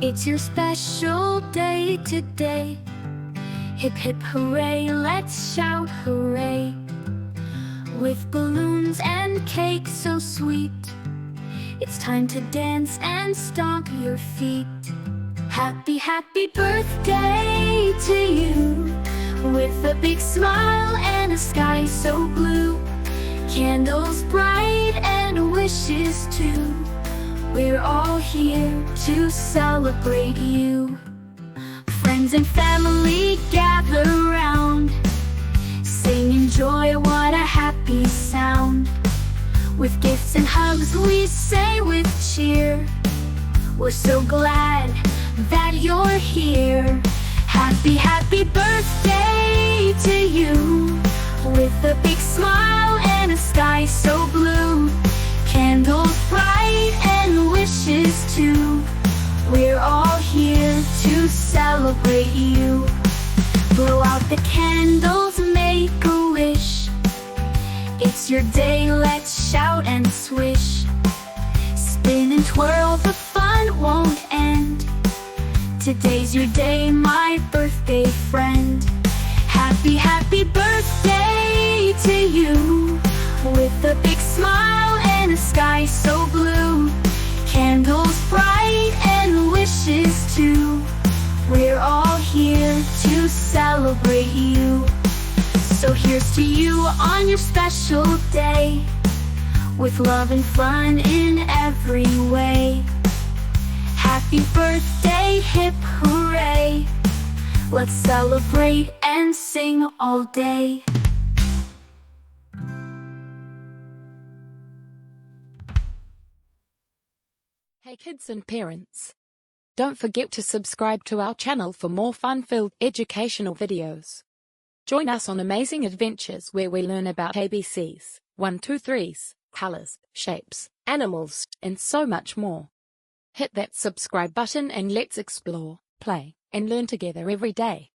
It's your special day today. Hip hip hooray, let's shout hooray. With balloons and cake so sweet, it's time to dance and stomp your feet. Happy, happy birthday to you, with a big smile and a sky so blue. Candles bright and wishes too. We're all here to celebrate you. Friends and family gather round, sing and joy, what a happy sound. With gifts and hugs we say with cheer, we're so glad that you're here. Happy, happy birthday to you, with a big smile and a sky so blue. Candles bright and wishes too. We're all here to celebrate you. Blow out the candles, make a wish. It's your day, let's shout and swish. Spin and twirl, the fun won't end. Today's your day, my birthday friend. Happy, happy birthday to you, with a big smile and a sky so blue. Candles bright and wishes too. We're all here to celebrate you. So here's to you on your special day, with love and fun in every way. Happy birthday, hip hooray. Let's celebrate and sing all day. Hey kids and parents, don't forget to subscribe to our channel for more fun-filled educational videos. Join us on amazing adventures where we learn about ABCs, 1, 2, 3s, colors, shapes, animals, and so much more. Hit that subscribe button and let's explore, play, and learn together every day.